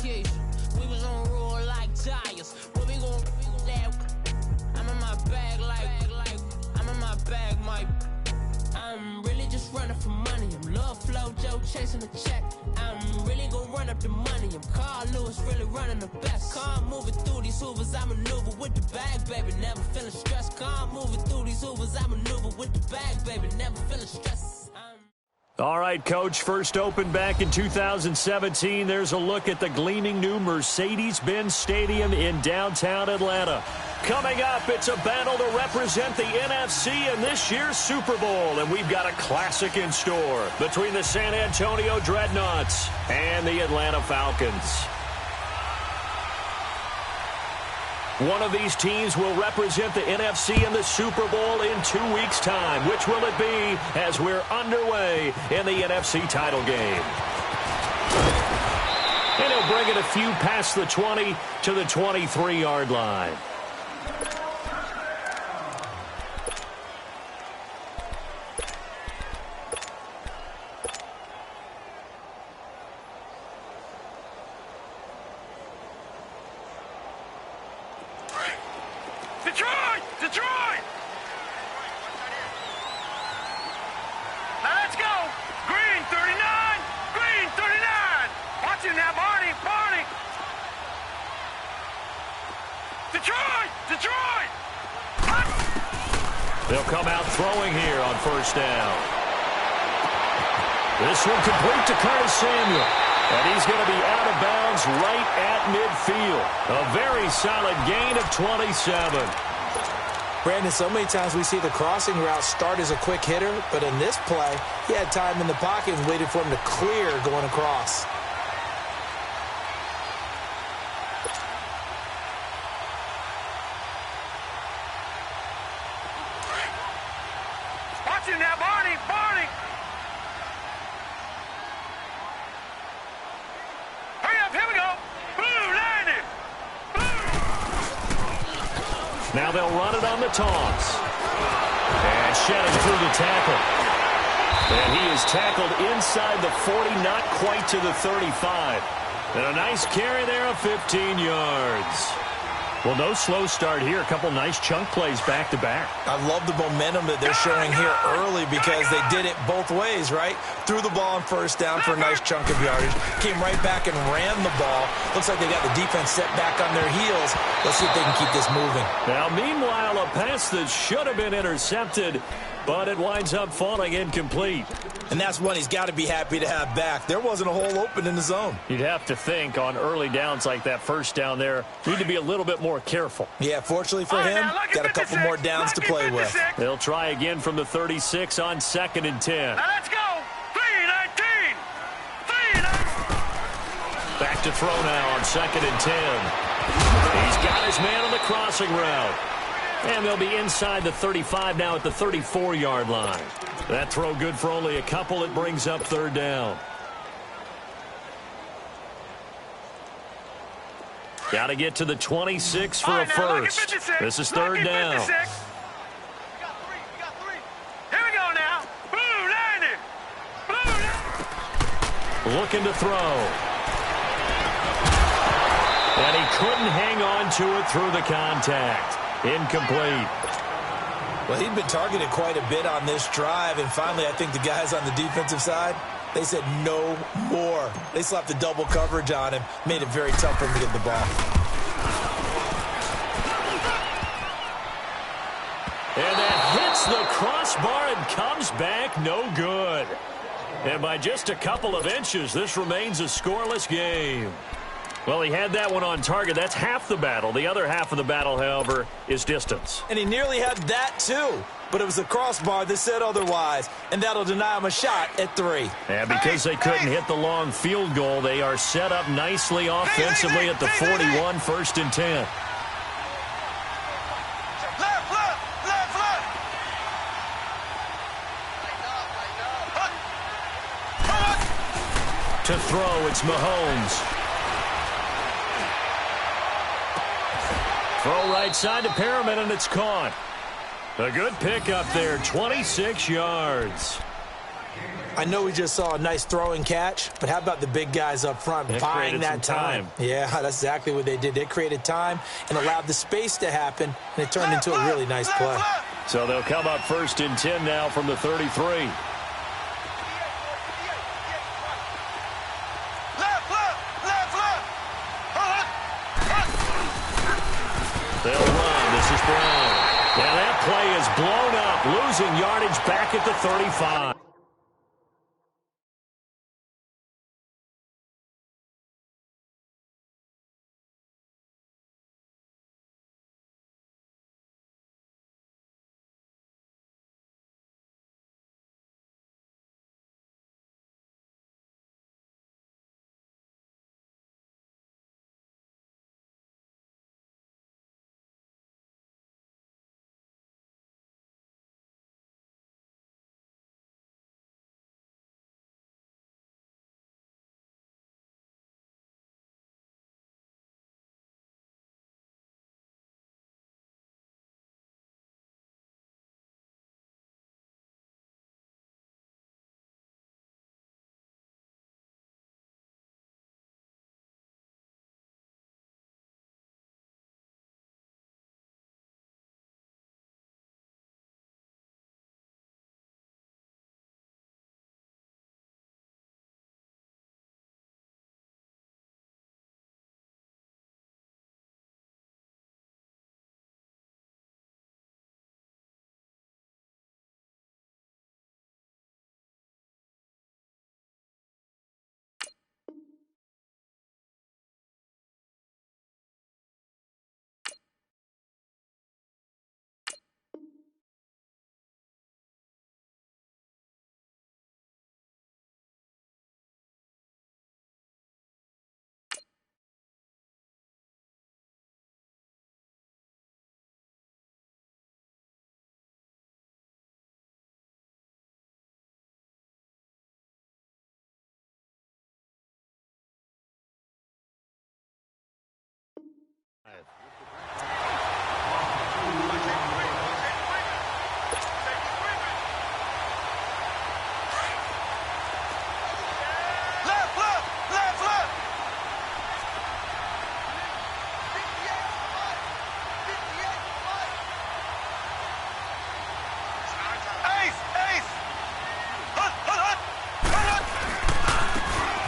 vacation. We was on roll like tires. What we gon' that? I'm in my bag like I'm in my bag, Mike. I'm really just running for money. I'm Love Flow Joe chasing the check. I'm really gon' run up the money. I'm Carl Lewis, really running the best. Calm moving through these hoovers, I maneuver with the bag, baby. Never feeling stressed. Calm moving through these hoovers, I maneuver with the bag, baby. Never feeling stressed. All right, Coach, first opened back in 2017. There's a look at the gleaming new Mercedes-Benz Stadium in downtown Atlanta. Coming up, it's a battle to represent the NFC in this year's Super Bowl, and we've got a classic in store between the San Antonio Dreadknots and the Atlanta Falcons. One of these teams will represent the NFC in the Super Bowl in 2 weeks' time. Which will it be as we're underway in the NFC title game? And he'll bring it a few past the 20 to the 23-yard line. Detroit! Now let's go! Green 39! Green 39! Watch him now, Barney! Detroit! They'll come out throwing here on first down. This one complete to Curtis Samuel. And he's going to be out of bounds right at midfield. A very solid gain of 27. Brandon, so many times we see the crossing route start as a quick hitter, but in this play, he had time in the pocket and waited for him to clear going across. Watch him now, Barney! Hurry up, here we go! Boom, landed! Now they'll run it on the toss. And shedding through the tackle. And he is tackled inside the 40, not quite to the 35. And a nice carry there of 15 yards. Well, no slow start here. A couple nice chunk plays back-to-back. I love the momentum that they're showing here early because they did it both ways, right? Threw the ball on first down for a nice chunk of yardage. Came right back and ran the ball. Looks like they got the defense set back on their heels. Let's see if they can keep this moving. Now, meanwhile, a pass that should have been intercepted, but it winds up falling incomplete. And that's one he's got to be happy to have back. There wasn't a hole open in the zone. You'd have to think on early downs like that first down there, need to be a little bit more careful. Yeah, fortunately for him, got a couple more downs to play with. They'll try again from the 36 on 2nd and 10. Now let's go! 3-19! Back to throw now on 2nd and 10. He's got his man on the crossing route. And they'll be inside the 35 now at the 34-yard line. That throw good for only a couple. It brings up 3rd down. Got to get to the 26 for a first. This is 3rd down. We got three. Here we go now. Boom, landed. Looking to throw. And he couldn't hang on to it through the contact. Incomplete. Well, he'd been targeted quite a bit on this drive, and finally I think the guys on the defensive side, they said no more. They slapped the double coverage on him, made it very tough for him to get the ball. And that hits the crossbar and comes back no good. And by just a couple of inches, this remains a scoreless game. Well, he had that one on target. That's half the battle. The other half of the battle, however, is distance. And he nearly had that, too. But it was the crossbar that said otherwise, and that'll deny him a shot at 3. And because they couldn't hit the long field goal, they are set up nicely offensively at the 41, 1st and 10. To throw, it's Mahomes. Throw right side to Perriman, and it's caught. A good pick up there, 26 yards. I know we just saw a nice throwing catch, but how about the big guys up front buying that time? Yeah, that's exactly what they did. They created time and allowed the space to happen, and it turned into a really nice play. So they'll come up 1st and 10 now from the 33. They'll run. This is Brown. And that play is blown up, losing yardage back at the 35.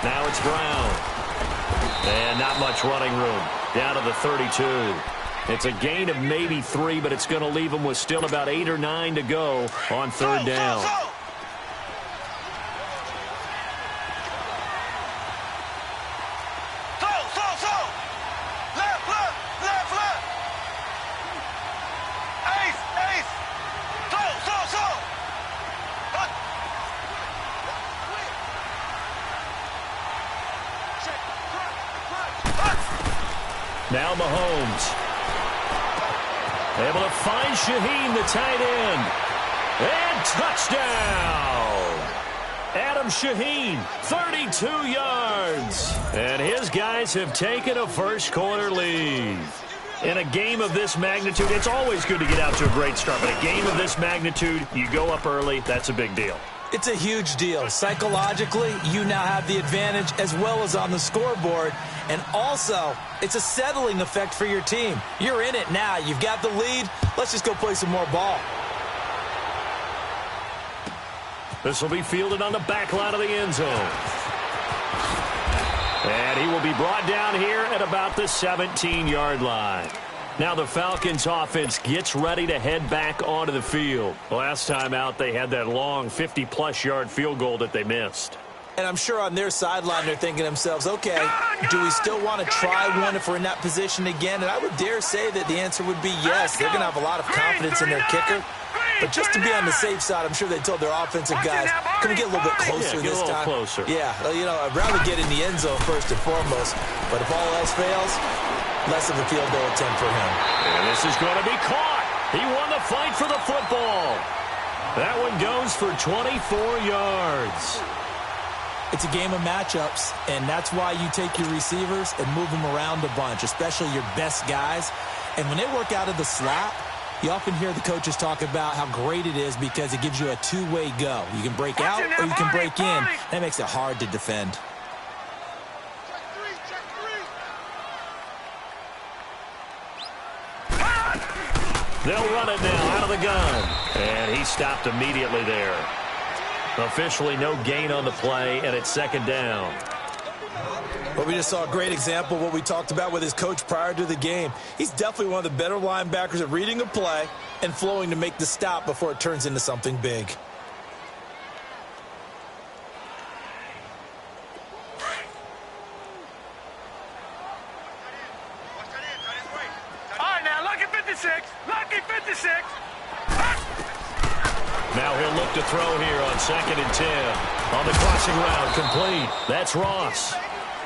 Now it's Brown. And not much running room. Down to the 32. It's a gain of maybe 3, but it's going to leave them with still about 8 or 9 to go on 3rd down. Now Mahomes. Able to find Shaheen, the tight end. And touchdown! Adam Shaheen, 32 yards. And his guys have taken a first-quarter lead. In a game of this magnitude, it's always good to get out to a great start. But a game of this magnitude, you go up early, that's a big deal. It's a huge deal. Psychologically, you now have the advantage as well as on the scoreboard. And also, it's a settling effect for your team. You're in it now. You've got the lead. Let's just go play some more ball. This will be fielded on the back line of the end zone. And he will be brought down here at about the 17-yard line. Now the Falcons offense gets ready to head back onto the field. Last time out, they had that long 50-plus yard field goal that they missed. And I'm sure on their sideline, they're thinking to themselves, okay, do we still want to try one if we're in that position again? And I would dare say that the answer would be yes. They're going to have a lot of confidence in their kicker. But just to be on the safe side, I'm sure they told their offensive guys, can we get a little bit closer this time? Closer. Yeah, you know, I'd rather get in the end zone first and foremost. But if all else fails, less of a field goal attempt for him. And this is going to be caught. He won the fight for the football. That one goes for 24 yards. It's a game of matchups, and that's why you take your receivers and move them around a bunch, especially your best guys. And when they work out of the slot, You often hear the coaches talk about how great it is because it gives you a two-way go. You can break out or you can break in. That makes it hard to defend. They'll run it now out of the gun. And he stopped immediately there. Officially no gain on the play, and it's second down. Well, we just saw a great example of what we talked about with his coach prior to the game. He's definitely one of the better linebackers at reading a play and flowing to make the stop before it turns into something big. All right, now, lucky 56. Lucky 56. Now he'll look to throw here on 2nd and 10. On the crossing route, complete. That's Ross.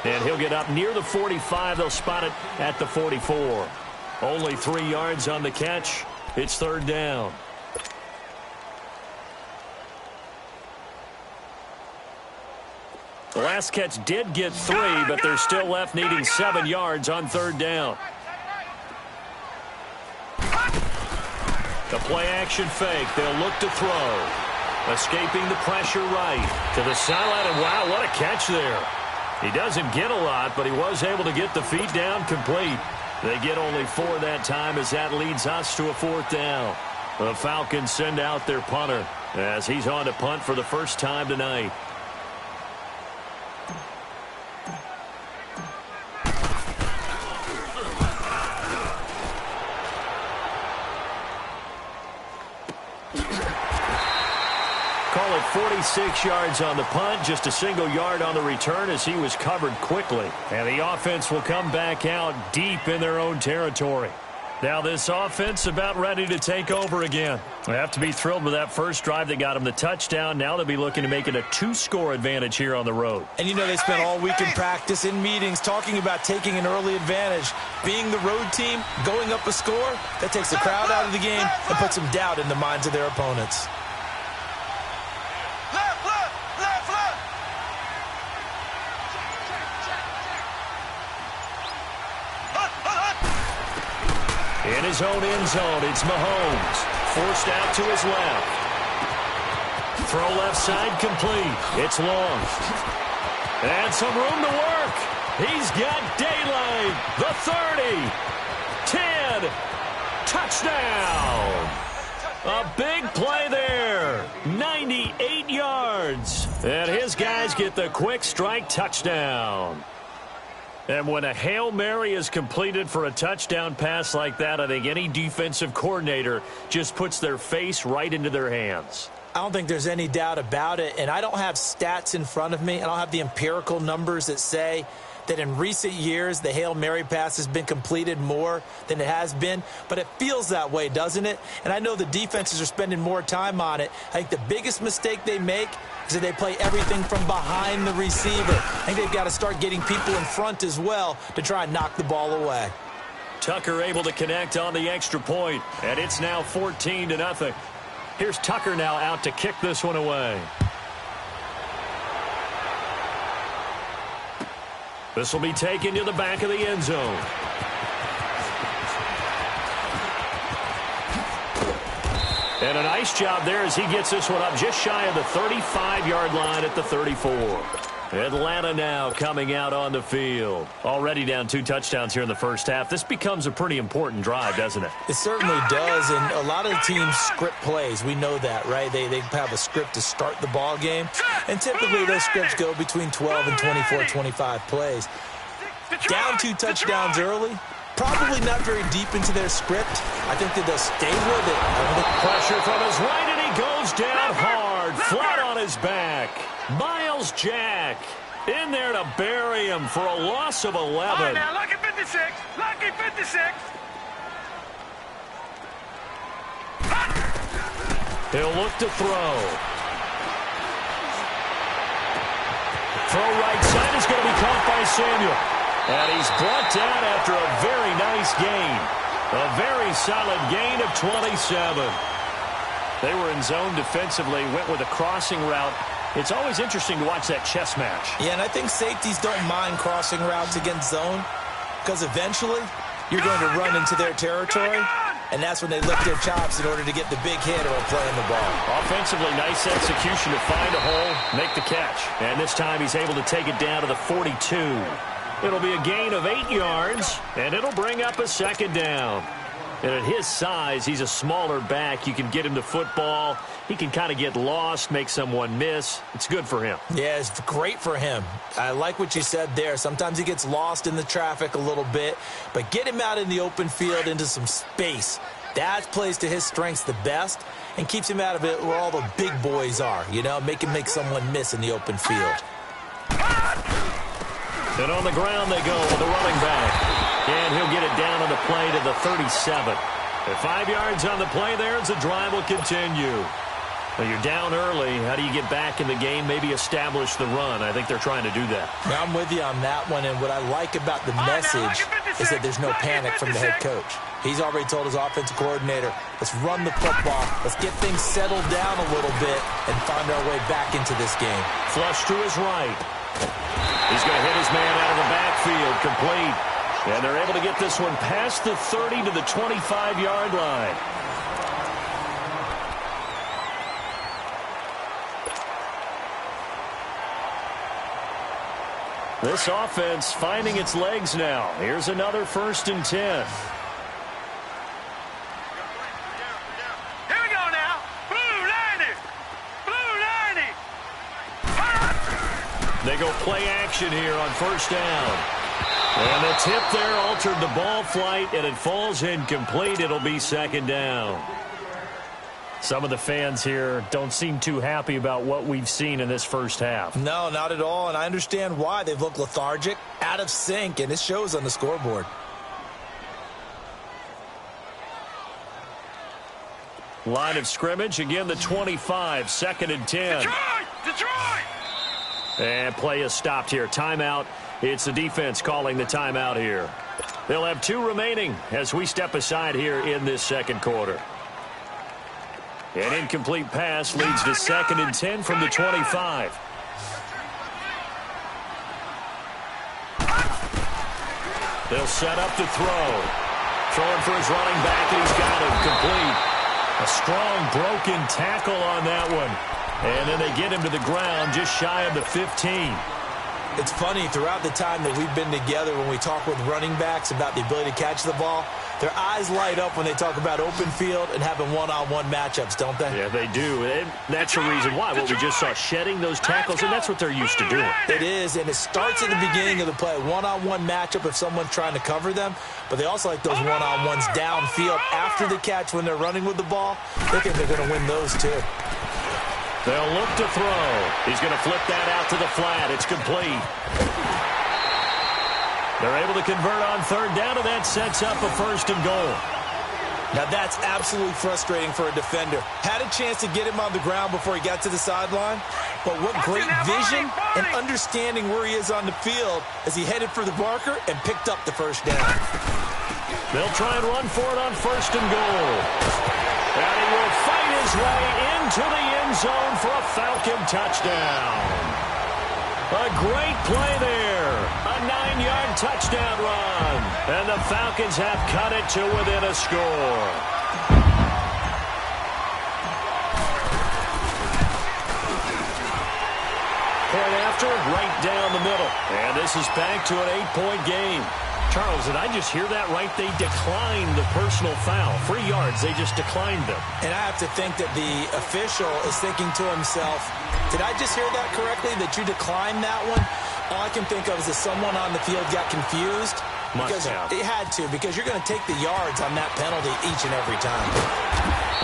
And he'll get up near the 45. They'll spot it at the 44. Only 3 yards on the catch. It's third down. The last catch did get 3, but they're still left needing 7 yards on third down. The play-action fake. They'll look to throw. Escaping the pressure right to the sideline. And wow, what a catch there. He doesn't get a lot, but he was able to get the feet down complete. They get only 4 that time as that leads us to a 4th down. The Falcons send out their punter as he's on to punt for the first time tonight. Call it 46 yards on the punt, just a single yard on the return as he was covered quickly. And the offense will come back out deep in their own territory. Now this offense about ready to take over again. They have to be thrilled with that first drive that got them the touchdown. Now they'll be looking to make it a 2-score advantage here on the road. And you know they spent all week in practice, in meetings, talking about taking an early advantage. Being the road team, going up a score, that takes the crowd out of the game and puts some doubt in the minds of their opponents. In his own end zone, it's Mahomes. Forced out to his left. Throw left side complete. It's long. And some room to work. He's got daylight. The 30. 10. Touchdown. A big play there. 98 yards. And his guys get the quick strike touchdown. And when a Hail Mary is completed for a touchdown pass like that, I think any defensive coordinator just puts their face right into their hands. I don't think there's any doubt about it, and I don't have stats in front of me. I don't have the empirical numbers that say that in recent years the Hail Mary pass has been completed more than it has been, but it feels that way, doesn't it? And I know the defenses are spending more time on it. I think the biggest mistake they make is that they play everything from behind the receiver. I think they've got to start getting people in front as well to try and knock the ball away. Tucker able to connect on the extra point, and it's now 14-0. Here's Tucker now out to kick this one away. This will be taken to the back of the end zone. And a nice job there as he gets this one up just shy of the 35-yard line at the 34. Atlanta now coming out on the field. Already down 2 touchdowns here in the first half. This becomes a pretty important drive, doesn't it? It certainly does, and a lot of the teams script plays. We know that, right? They have a script to start the ball game, and typically those scripts go between 12 and 24, 25 plays. Down 2 touchdowns early, probably not very deep into their script. I think that they'll stay with it. Pressure from his right, and he goes down hard, flat on his back. Miles Jack in there to bury him for a loss of 11. All right, now, lucky 56. Lucky 56. He'll look to throw. Throw right side is going to be caught by Samuel. And he's brought down after a very nice gain. A very solid gain of 27. They were in zone defensively, went with a crossing route. It's always interesting to watch that chess match. Yeah, and I think safeties don't mind crossing routes against zone because eventually you're going to run into their territory. and that's when they lift their chops in order to get the big hit or playing the ball. Offensively, nice execution to find a hole, make the catch. And this time he's able to take it down to the 42. It'll be a gain of 8 yards, and it'll bring up a second down. And at his size, he's a smaller back. You can get him to football. He can kind of get lost, make someone miss. It's good for him. Yeah, it's great for him. I like what you said there. Sometimes he gets lost in the traffic a little bit, but get him out in the open field into some space. That plays to his strengths the best and keeps him out of it where all the big boys are, you know, make him make someone miss in the open field. And on the ground they go with the running back. And he'll get it down on the play to the 37. At 5 yards on the play there as the drive will continue. Well, you're down early. How do you get back in the game? Maybe establish the run. I think they're trying to do that. Now, I'm with you on that one, and what I like about the message is that there's no panic from the head coach. He's already told his offensive coordinator, let's run the football, let's get things settled down a little bit and find our way back into this game. Flush to his right. He's going to hit his man out of the backfield, complete. And they're able to get this one past the 30 to the 25-yard line. This offense finding its legs now. Here's another 1st and 10. Here we go now. Blue 90. Blue 90. They go play action here on 1st down. And the tip there altered the ball flight, and it falls incomplete. It'll be 2nd down. Some of the fans here don't seem too happy about what we've seen in this first half. No, not at all, and I understand why. They've looked lethargic, out of sync, and it shows on the scoreboard. Line of scrimmage, again the 25, 2nd and 10. Detroit! And play is stopped here. Timeout. It's the defense calling the timeout here. They'll have 2 remaining as we step aside here in this second quarter. An incomplete pass leads to 2nd and 10 from the 25. They'll set up to throw. Throwing for his running back, and he's got him complete. A strong broken tackle on that one. And then they get him to the ground just shy of the 15. It's funny, throughout the time that we've been together, when we talk with running backs about the ability to catch the ball, their eyes light up when they talk about open field and having one-on-one matchups, don't they? Yeah, they do. And that's the reason why. What we just saw, shedding those tackles, and that's what they're used to doing. It is, and it starts at the beginning of the play. One-on-one matchup if someone's trying to cover them, but they also like those one-on-ones downfield after the catch when they're running with the ball. They think they're going to win those, too. They'll look to throw. He's going to flip that out to the flat. It's complete. They're able to convert on 3rd down, and that sets up a 1st and goal. Now, that's absolutely frustrating for a defender. Had a chance to get him on the ground before he got to the sideline, but what great vision and understanding where he is on the field as he headed for the marker and picked up the 1st down. They'll try and run for it on 1st and goal. And he will fight his way into the end zone for a Falcon touchdown. A great play there. A 9-yard touchdown run. And the Falcons have cut it to within a score. Point after, right down the middle. And this is back to an 8-point game. Charles, did I just hear that right? They declined the personal foul. 3 yards, they just declined them. And I have to think that the official is thinking to himself, did I just hear that correctly, that you declined that one? All I can think of is that someone on the field got confused. Must have. It had to, because you're going to take the yards on that penalty each and every time.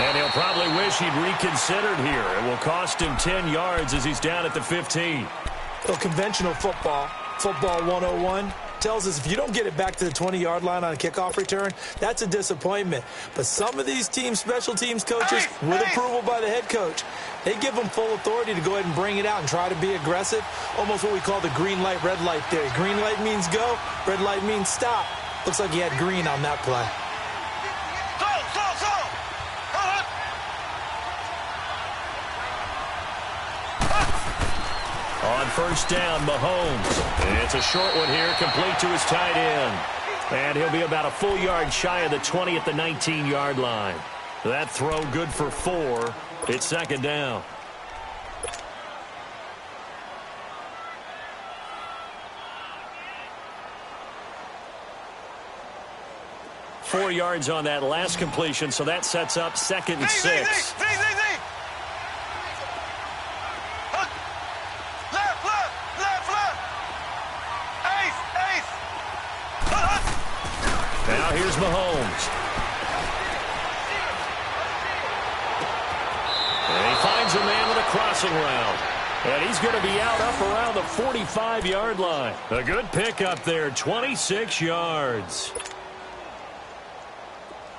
And he'll probably wish he'd reconsidered here. It will cost him 10 yards as he's down at the 15. Well, conventional football 101, tells us if you don't get it back to the 20-yard line on a kickoff return, that's a disappointment. But some of these teams, special teams coaches, with approval by the head coach, they give them full authority to go ahead and bring it out and try to be aggressive, almost what we call the green light, red light theory. Green light means go, red light means stop. Looks like he had green on that play. On 1st down, Mahomes. It's a short one here, complete to his tight end. And he'll be about a full yard shy of the 20 at the 19-yard line. That throw good for 4. It's second down. Four yards on that last completion, so that sets up second and 6. Left. Ace. Now here's Mahomes. And he finds a man with a crossing route. And he's going to be out up around the 45-yard line. A good pickup there, 26 yards.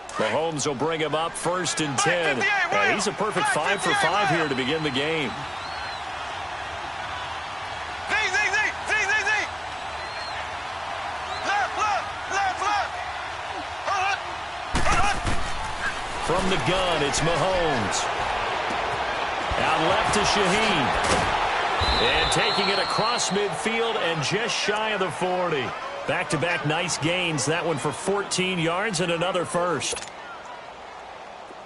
Mahomes will bring him up first and 10. And he's a perfect 5 for 5 here to begin the game. From the gun, it's Mahomes. Out left to Shaheed. And taking it across midfield and just shy of the 40. Back-to-back nice gains. That one for 14 yards and another first.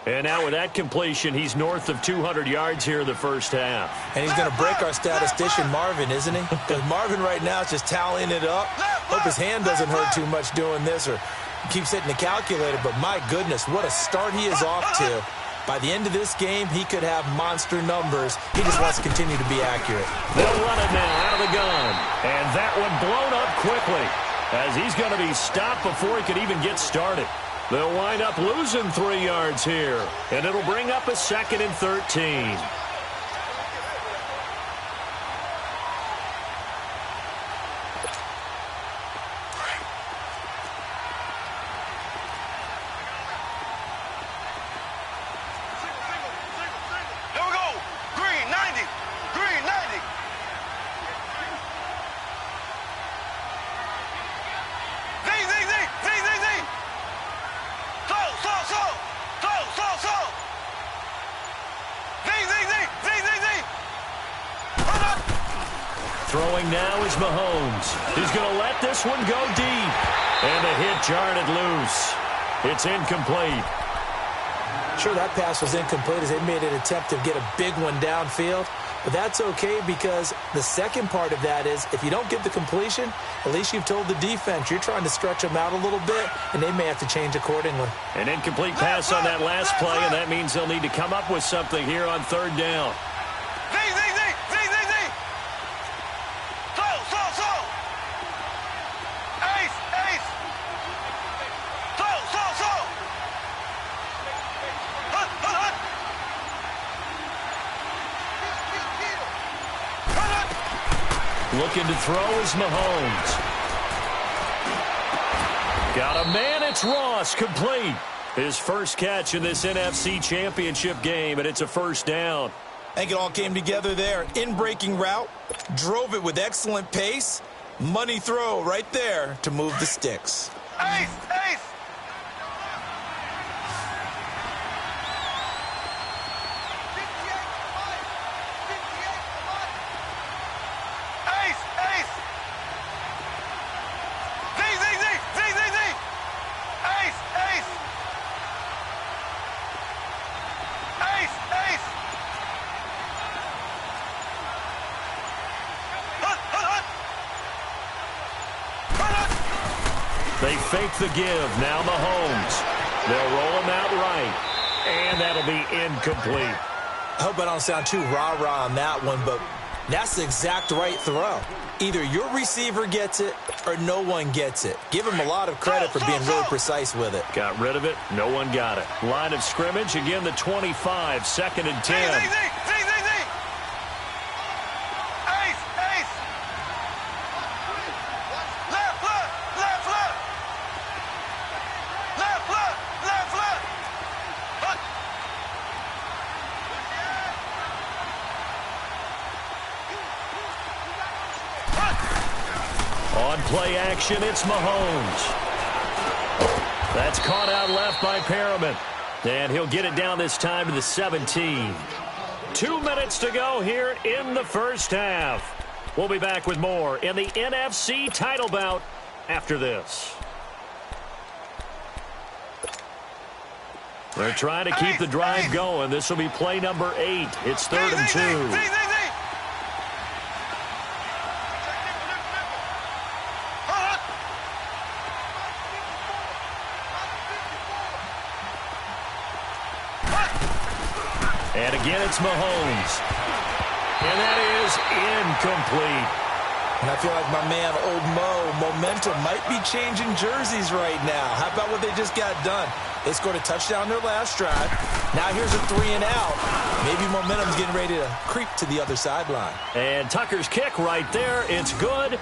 And now with that completion, he's north of 200 yards here in the first half. And he's going to break our statistician Marvin, isn't he? Because Marvin right now is just tallying it up. Hope his hand doesn't hurt too much doing this or keeps hitting the calculator. But my goodness, what a start he is off to. By the end of this game, he could have monster numbers. He just wants to continue to be accurate. They'll run it now out of the gun. And that one blown up quickly as he's going to be stopped before he could even get started. They'll wind up losing 3 yards here. And it'll bring up a second and 13. Throwing now is Mahomes. He's going to let this one go deep. And the hit jarred it loose. It's incomplete. Sure, that pass was incomplete as they made an attempt to get a big one downfield. But that's okay because the second part of that is if you don't get the completion, at least you've told the defense you're trying to stretch them out a little bit, and they may have to change accordingly. An incomplete pass on that last play, and that means they'll need to come up with something here on third down. Looking to throw is Mahomes. Got a man, it's Ross, complete. His first catch in this NFC Championship game, and it's a first down. I think it all came together there. In-breaking route, drove it with excellent pace. Money throw right there to move the sticks. Ace! They fake the give. Now Mahomes. They'll roll him out right. And that'll be incomplete. I hope I don't sound too rah-rah on that one, but that's the exact right throw. Either your receiver gets it or no one gets it. Give him a lot of credit for being really precise with it. Got rid of it. No one got it. Line of scrimmage. Again, the 25. Second and 10. On play action, it's Mahomes. That's caught out left by Perriman. And he'll get it down this time to the 17. 2 minutes to go here in the first half. We'll be back with more in the NFC title bout after this. They're trying to keep the drive going. This will be play number 8. It's 3rd and 2. And again, it's Mahomes. And that is incomplete. And I feel like my man, Old Mo, momentum might be changing jerseys right now. How about what they just got done? They scored a touchdown their last drive. Now here's a 3 and out. Maybe momentum's getting ready to creep to the other sideline. And Tucker's kick right there. It's good.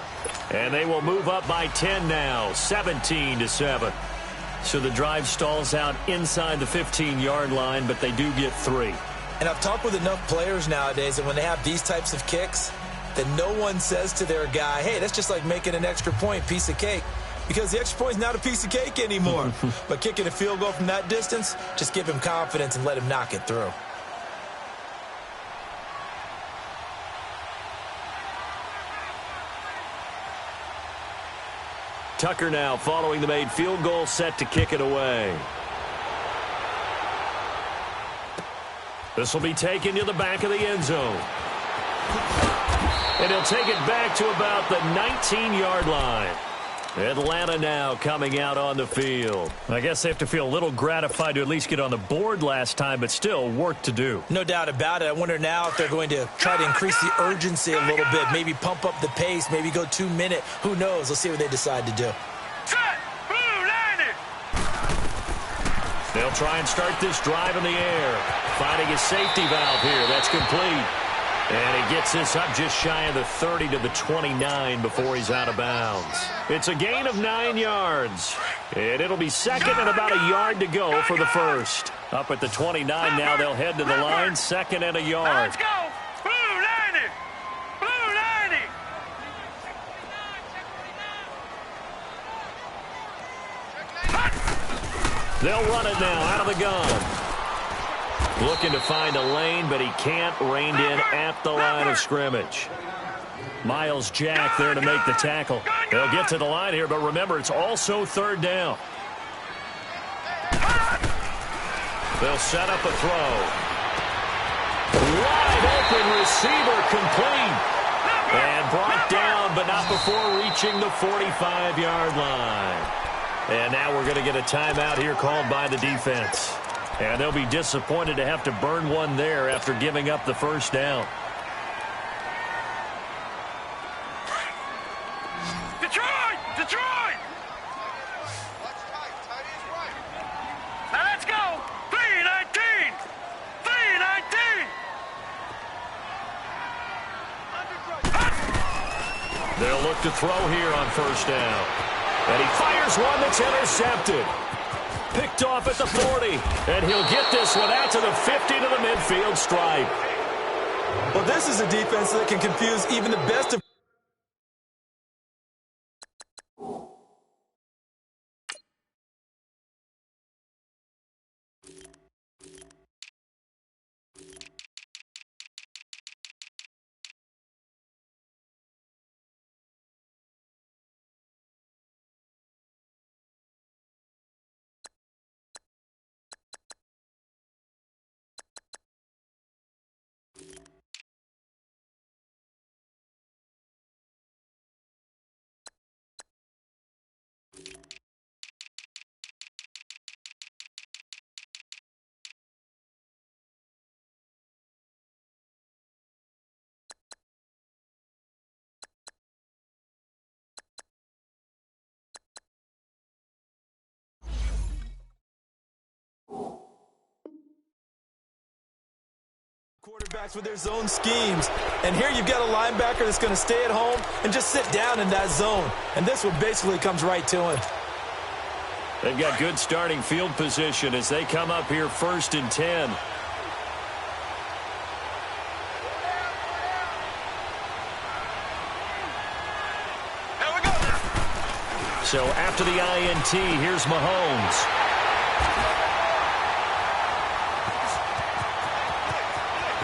And they will move up by 10 now, 17-7. So the drive stalls out inside the 15-yard line, but they do get 3. And I've talked with enough players nowadays that when they have these types of kicks, that no one says to their guy, hey, that's just like making an extra point, piece of cake. Because the extra point is not a piece of cake anymore. But kicking a field goal from that distance, just give him confidence and let him knock it through. Tucker now following the made field goal, set to kick it away. This will be taken to the back of the end zone. And he'll take it back to about the 19-yard line. Atlanta now coming out on the field. I guess they have to feel a little gratified to at least get on the board last time, but still work to do. No doubt about it. I wonder now if they're going to try to increase the urgency a little bit, maybe pump up the pace, maybe go 2-minute. Who knows? Let's see what they decide to do. They'll try and start this drive in the air. Finding his safety valve here. That's complete. And he gets this up just shy of the 30 to the 29 before he's out of bounds. It's a gain of 9 yards. And it'll be second and about a yard to go for the first. Up at the 29 now, they'll head to the line. 2nd and a yard. Let's go. Blue 90. Blue 90. They'll run it now out of the gun. Looking to find a lane, but he can't. Reined in at the line of scrimmage. Miles Jack there to make the tackle. They'll get to the line here, but remember, it's also 3rd down. They'll set up a throw. Wide open receiver complete. And brought down, but not before reaching the 45-yard line. And now we're going to get a timeout here called by the defense. And they'll be disappointed to have to burn one there after giving up the first down. Detroit! Detroit! Now let's go! 319! 319! They'll look to throw here on first down. And he fires one that's intercepted. Picked off at the 40. And he'll get this one out to the 50 to the midfield stripe. Well, this is a defense that can confuse even the best of... quarterbacks with their zone schemes. And here you've got a linebacker that's going to stay at home and just sit down in that zone. And this one basically comes right to him. They've got good starting field position as they come up here 1st and 10. Here we go. So after the INT, here's Mahomes.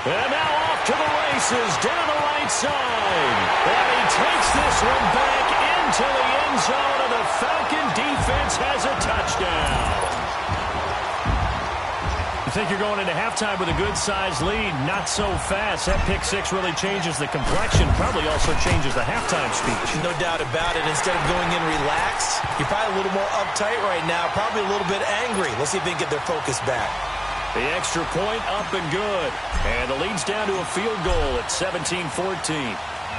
And now off to the races down the right side. And he takes this one back into the end zone, and the Falcon defense has a touchdown. think you're going into halftime with a good-sized lead. Not so fast. That pick six really changes the complexion. Probably also changes the halftime speech. No doubt about it. Instead of going in relaxed, you're probably a little more uptight right now. Probably a little bit angry. Let's see if they can get their focus back. The extra point up and good. And the lead's down to a field goal at 17-14.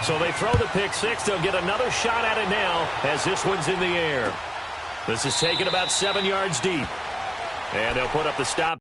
So they throw the pick six. They'll get another shot at it now as this one's in the air. This is taken about 7 yards deep. And they'll put up the stop.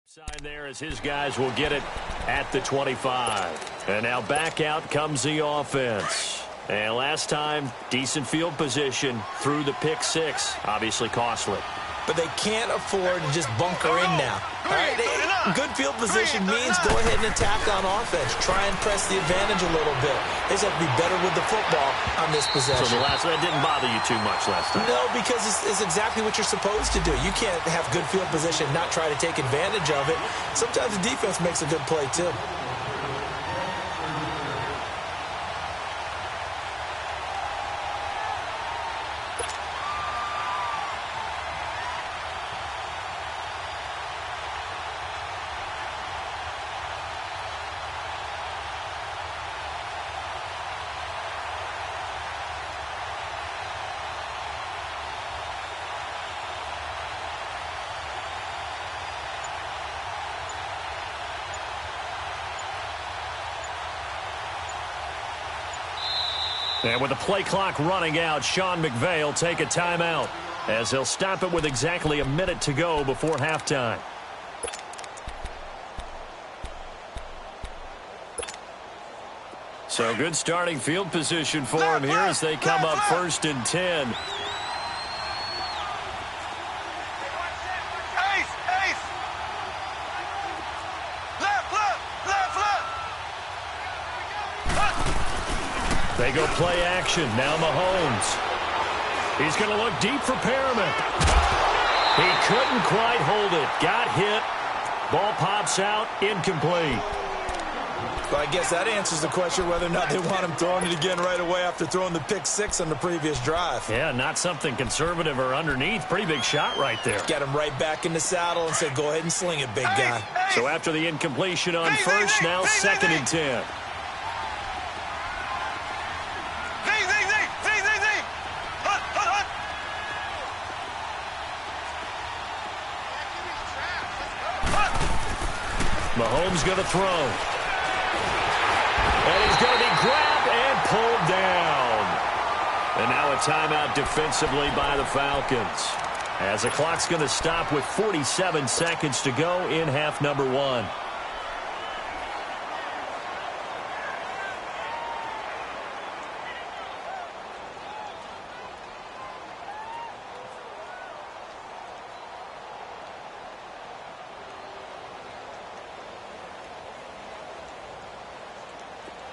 Sign there as his guys will get it at the 25. And now back out comes the offense. And last time, decent field position through the pick six. Obviously costly. But they can't afford to just bunker in now. All right, good field position means go ahead and attack on offense. Try and press the advantage a little bit. They just have to be better with the football on this possession. So that didn't bother you too much last time? No, because it's exactly what you're supposed to do. You can't have good field position, not try to take advantage of it. Sometimes the defense makes a good play, too. And with the play clock running out, Sean McVay will take a timeout as he'll stop it with exactly a minute to go before halftime. So good starting field position for him here as they come up 1st and 10. They go play action. Now Mahomes. He's going to look deep for Perriman. He couldn't quite hold it. Got hit. Ball pops out. Incomplete. Well, I guess that answers the question whether or not they want him throwing it again right away after throwing the pick six on the previous drive. Yeah, not something conservative or underneath. Pretty big shot right there. Got him right back in the saddle and said, go ahead and sling it, big guy. So after the incompletion on first, now 2nd and 10. Mahomes going to throw. And he's going to be grabbed and pulled down. And now a timeout defensively by the Falcons. As the clock's going to stop with 47 seconds to go in half number 1.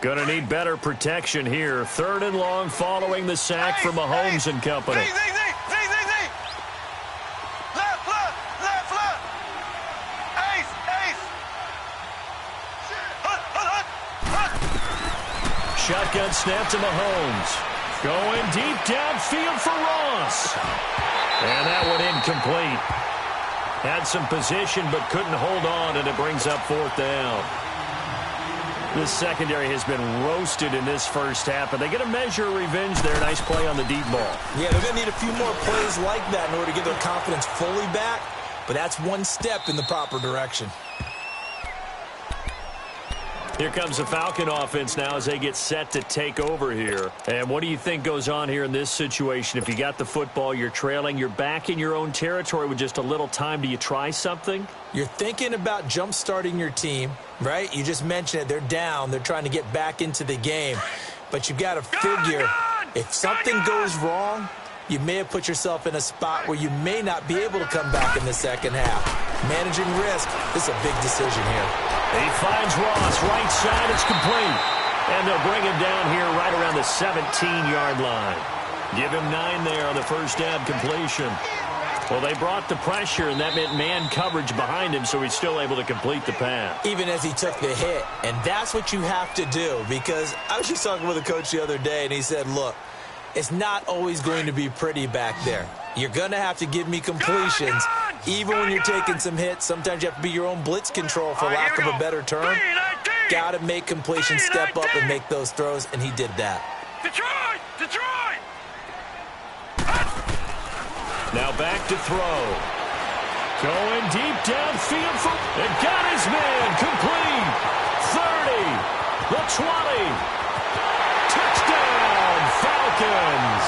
Going to need better protection here. 3rd and long following the sack from Mahomes and company. Left. Shotgun snap to Mahomes. Going deep downfield for Ross. And that one incomplete. Had some position but couldn't hold on, and it brings up 4th down. The secondary has been roasted in this first half, but they get a measure of revenge there. Nice play on the deep ball. Yeah, they're going to need a few more plays like that in order to get their confidence fully back, but that's one step in the proper direction. Here comes the Falcon offense now as they get set to take over here. And what do you think goes on here in this situation? If you got the football, you're trailing, you're back in your own territory with just a little time. Do you try something? You're thinking about jump-starting your team, right? You just mentioned it. They're down. They're trying to get back into the game. But you've got to figure if something goes wrong, you may have put yourself in a spot where you may not be able to come back in the second half. Managing risk, this is a big decision here. He finds Ross, right side, it's complete. And they'll bring him down here right around the 17-yard line. Give him 9 there on the first down completion. Well, they brought the pressure, and that meant man coverage behind him, so he's still able to complete the pass. Even as he took the hit, and that's what you have to do, because I was just talking with a coach the other day, and he said, look, it's not always going to be pretty back there. You're going to have to give me completions. Even when you're taking some hits, sometimes you have to be your own blitz control, for lack of a better term. Got to make completions, step up and make those throws, and he did that. Detroit! Detroit! Now back to throw. Going deep downfield and got his man complete. 30, the 20. Touchdown, Falcons.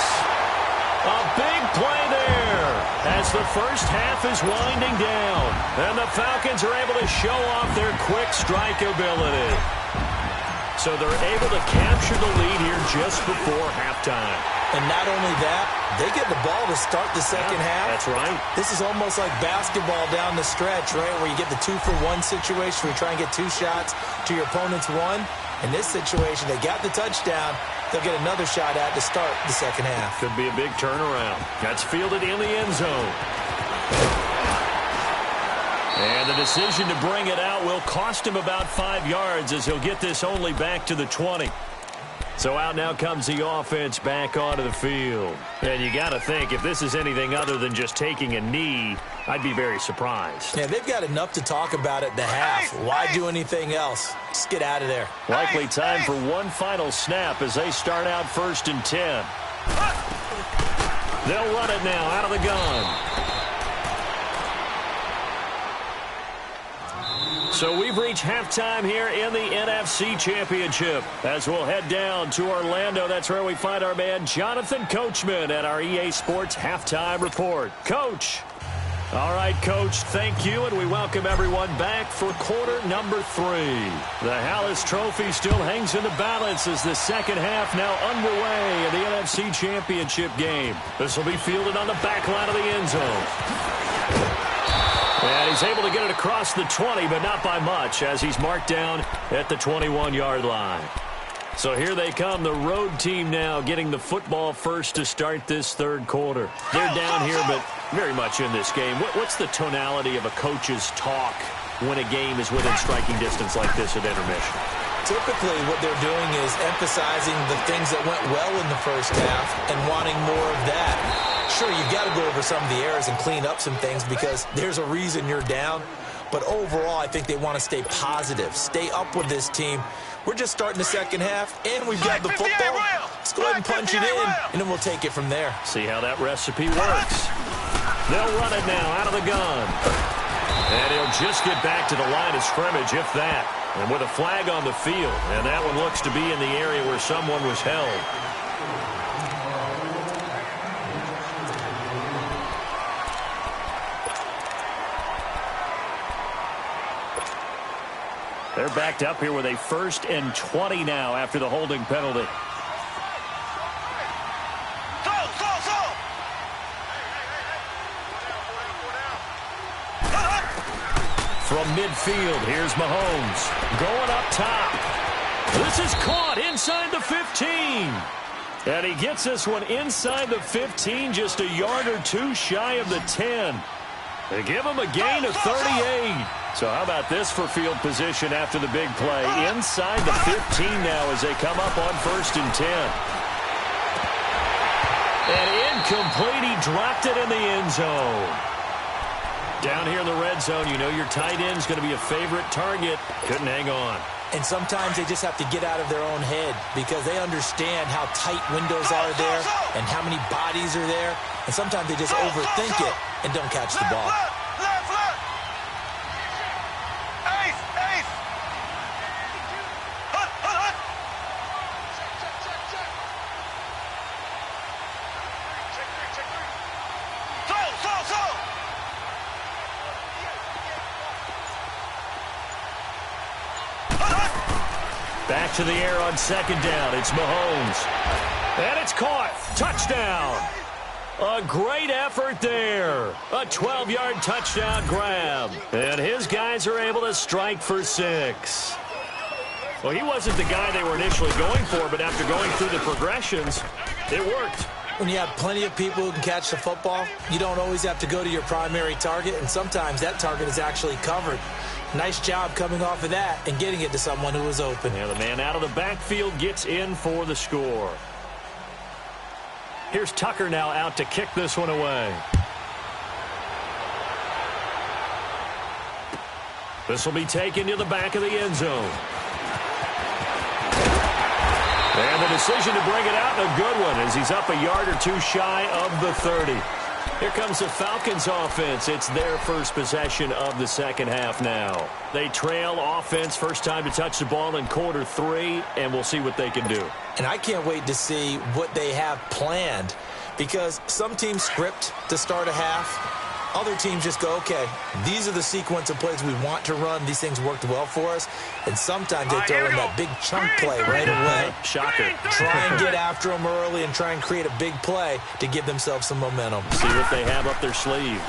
A big play there as the first half is winding down. And the Falcons are able to show off their quick strike ability. So they're able to capture the lead here just before halftime. And not only that, they get the ball to start the second half. That's right. This is almost like basketball down the stretch, right, where you get the 2-for-1 situation where you try and get 2 shots to your opponent's 1. In this situation, they got the touchdown. They'll get another shot at to start the second half. Could be a big turnaround. That's fielded in the end zone. And the decision to bring it out will cost him about 5 yards as he'll get this only back to the 20. So out now comes the offense back onto the field. And you got to think, if this is anything other than just taking a knee, I'd be very surprised. Yeah, they've got enough to talk about at the half. Why do anything else? Just get out of there. Likely time for one final snap as they start out 1st and 10. They'll run it now out of the gun. So we've reached halftime here in the NFC Championship. As we'll head down to Orlando, that's where we find our man Jonathan Coachman at our EA Sports Halftime Report. Coach. All right, Coach, thank you, and we welcome everyone back for quarter number 3. The Hallis Trophy still hangs in the balance as the second half now underway in the NFC Championship game. This will be fielded on the back line of the end zone. And he's able to get it across the 20, but not by much, as he's marked down at the 21-yard line. So here they come, the road team now getting the football first to start this third quarter. They're down here, but very much in this game. What's the tonality of a coach's talk when a game is within striking distance like this at intermission? Typically, what they're doing is emphasizing the things that went well in the first half and wanting more of that. Sure, you've got to go over some of the errors and clean up some things because there's a reason you're down. But overall, I think they want to stay positive, stay up with this team. We're just starting the second half, and we've got the football. Let's go ahead and punch it in, and then we'll take it from there. See how that recipe works. They'll run it now out of the gun. And he'll just get back to the line of scrimmage, if that. And with a flag on the field, and that one looks to be in the area where someone was held. They're backed up here with a 1st and 20 now after the holding penalty. From midfield, here's Mahomes. Going up top. This is caught inside the 15. And he gets this one inside the 15, just a yard or 2 shy of the 10. They give him a gain of 38. So how about this for field position after the big play? Inside the 15 now as they come up on 1st and 10. And incomplete. He dropped it in the end zone. Down here in the red zone, you know your tight end's going to be a favorite target. Couldn't hang on. And sometimes they just have to get out of their own head because they understand how tight windows are there and how many bodies are there. And sometimes they just overthink it and don't catch the ball. Back to the air on second down. It's Mahomes. And it's caught. Touchdown. A great effort there. A 12-yard touchdown grab. And his guys are able to strike for 6. Well, he wasn't the guy they were initially going for, but after going through the progressions, it worked. When you have plenty of people who can catch the football, you don't always have to go to your primary target, and sometimes that target is actually covered. Nice job coming off of that and getting it to someone who was open. Yeah, the man out of the backfield gets in for the score. Here's Tucker now out to kick this one away. This will be taken to the back of the end zone. And the decision to bring it out, a good one, as he's up a yard or two shy of the 30. Here comes the Falcons offense. It's their first possession of the second half now. They trail offense, first time to touch the ball in quarter 3, and we'll see what they can do. And I can't wait to see what they have planned, because some teams script to start a half. Other teams just go, okay, these are the sequence of plays we want to run. These things worked well for us. And sometimes they throw in that big chunk play right away. Shocker. Try and get after them early and try and create a big play to give themselves some momentum. See what they have up their sleeve.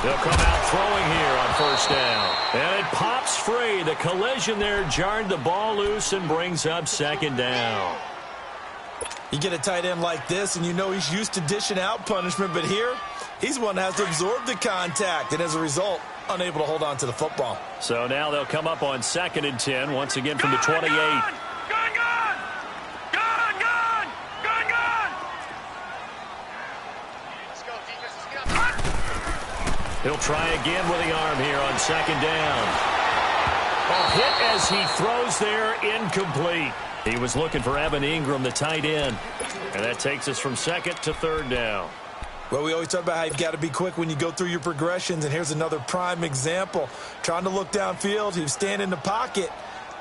They'll come out throwing here on first down. And it pops free. The collision there jarred the ball loose and brings up second down. You get a tight end like this, and you know he's used to dishing out punishment, but here, he's one that has to absorb the contact, and as a result, unable to hold on to the football. So now they'll come up on 2nd and 10, once again from the 28. Gun! Let's go, defense. Let's get up. He'll try again with the arm here on second down. A hit as he throws there, incomplete. He was looking for Evan Ingram, the tight end. And that takes us from 2nd to 3rd down. Well, we always talk about how you've got to be quick when you go through your progressions, and here's another prime example. Trying to look downfield, he was standing in the pocket,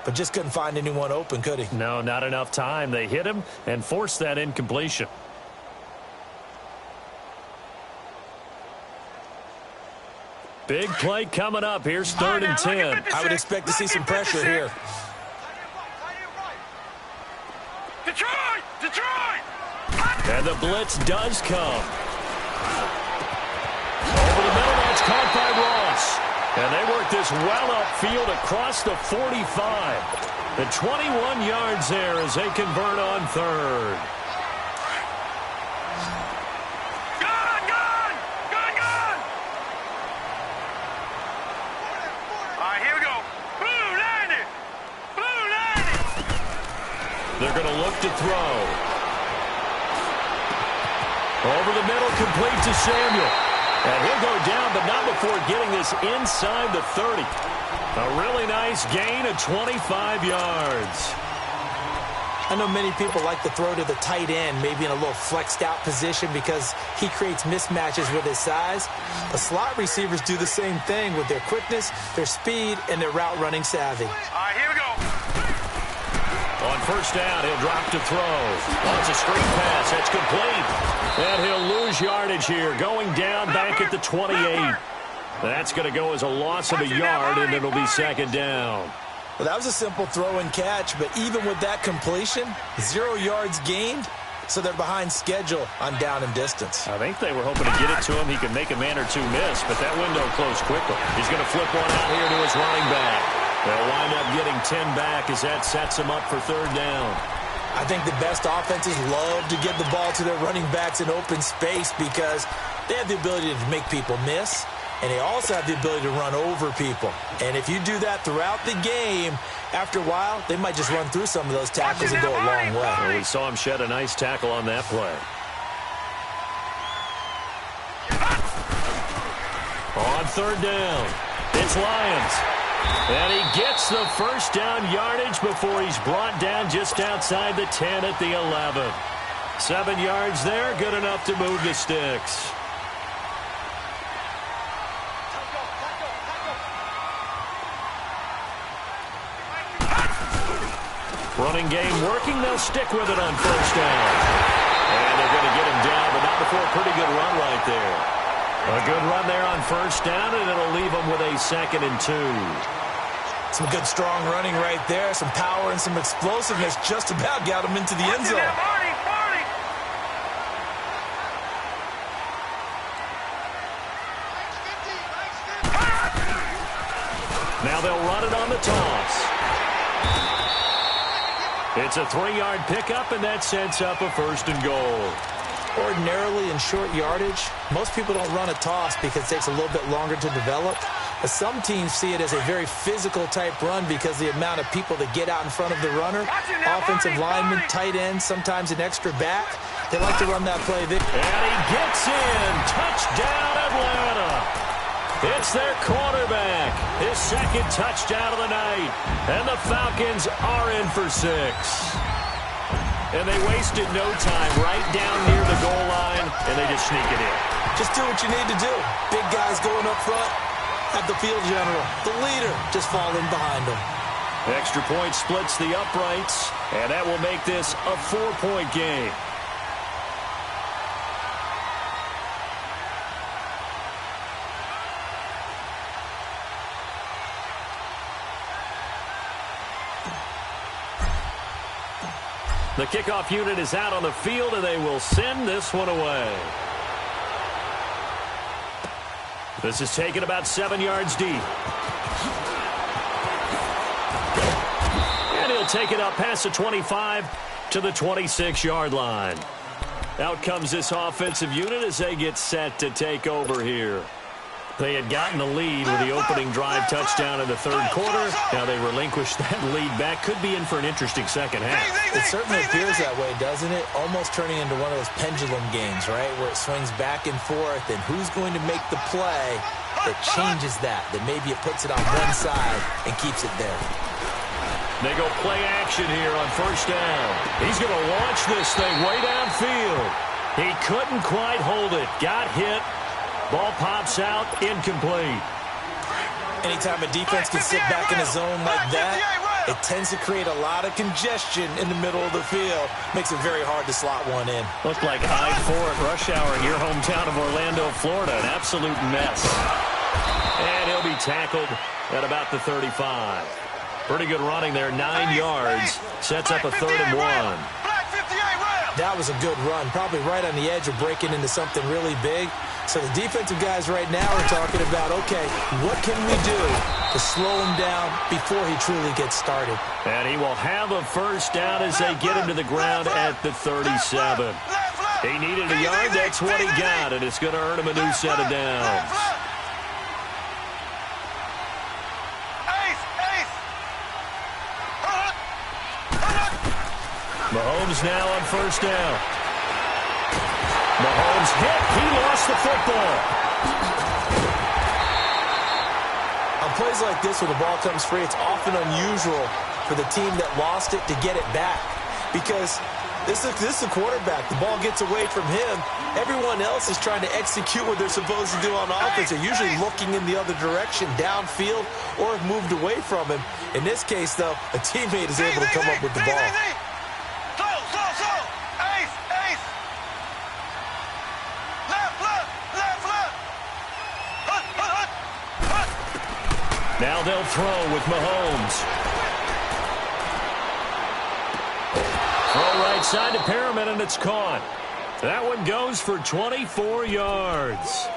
but just couldn't find anyone open, could he? No, not enough time. They hit him and forced that incompletion. Big play coming up. Here's 3rd and 10. I would expect to see some pressure here. Detroit! And the blitz does come. Over the middle, that's caught by Ross. And they work this well upfield across the 45. The 21 yards there as they convert on 3rd. Gun! All right, here we go. Blue landed! They're going to look to throw. Over the middle, complete to Samuel. And he'll go down, but not before getting this inside the 30. A really nice gain of 25 yards. I know many people like to throw to the tight end, maybe in a little flexed out position because he creates mismatches with his size. The slot receivers do the same thing with their quickness, their speed, and their route running savvy. All right, here we go. On first down, he'll drop to throw. Oh, it's a screen pass. That's complete. And he'll lose yardage here, going down back at the 28. That's going to go as a loss of a yard, and it'll be 2nd down. Well, that was a simple throw and catch, but even with that completion, 0 yards gained, so they're behind schedule on down and distance. I think they were hoping to get it to him. He could make a man or two miss, but that window closed quickly. He's going to flip one out here to his running back. They'll wind up getting 10 back as that sets him up for 3rd down. I think the best offenses love to get the ball to their running backs in open space because they have the ability to make people miss, and they also have the ability to run over people. And if you do that throughout the game, after a while, they might just run through some of those tackles and go a long way. Well, we saw him shed a nice tackle on that play. On 3rd down, it's Lions. And he gets the first down yardage before he's brought down just outside the 10 at the 11. 7 yards there, good enough to move the sticks. Running game working, they'll stick with it on first down. And they're going to get him down, but not before a pretty good run right there. A good run there on first down, and it'll leave them with a 2nd and 2. Some good, strong running right there. Some power and some explosiveness just about got him into the end zone. Now they'll run it on the toss. It's a 3-yard pickup, and that sets up a 1st and goal. Ordinarily in short yardage, most people don't run a toss because it takes a little bit longer to develop. But some teams see it as a very physical type run because the amount of people that get out in front of the runner, offensive linemen, tight ends, sometimes an extra back, they like to run that play there. And he gets in. Touchdown, Atlanta. It's their quarterback. His 2nd touchdown of the night. And the Falcons are in for 6. And they wasted no time right down near the goal line, and they just sneak it in. Just do what you need to do. Big guys going up front. Have the field general, the leader, just fall in behind them. Extra point splits the uprights, and that will make this a 4-point game. The kickoff unit is out on the field, and they will send this one away. This is taken about 7 yards deep. And he'll take it up past the 25 to the 26-yard line. Out comes this offensive unit as they get set to take over here. They had gotten the lead with the opening drive touchdown in the 3rd quarter. Now they relinquished that lead back. Could be in for an interesting second half. It certainly appears that way, doesn't it? Almost turning into one of those pendulum games, right? Where it swings back and forth, and who's going to make the play that changes that maybe it puts it on one side and keeps it there. They go play action here on first down. He's going to launch this thing way downfield. He couldn't quite hold it. Got hit. Ball pops out, incomplete. Anytime a defense can sit back in a zone like that, it tends to create a lot of congestion in the middle of the field. Makes it very hard to slot one in. Looked like I-4 at rush hour in your hometown of Orlando, Florida. An absolute mess. And he'll be tackled at about the 35. Pretty good running there, 9 yards. Sets up a 3rd and 1. That was a good run, probably right on the edge of breaking into something really big. So the defensive guys right now are talking about, okay, what can we do to slow him down before he truly gets started? And he will have a first down as they get him to the ground at the 37. He needed a yard, that's what he got, and it's going to earn him a new set of downs. Mahomes now on first down. Mahomes hit. He lost the football. On plays like this where the ball comes free, it's often unusual for the team that lost it to get it back. Because this is the quarterback. The ball gets away from him. Everyone else is trying to execute what they're supposed to do on offense. They're usually looking in the other direction, downfield, or have moved away from him. In this case, though, a teammate is able to come up with the ball. Now they'll throw with Mahomes. Throw right side to Perriman, and it's caught. That one goes for 24 yards.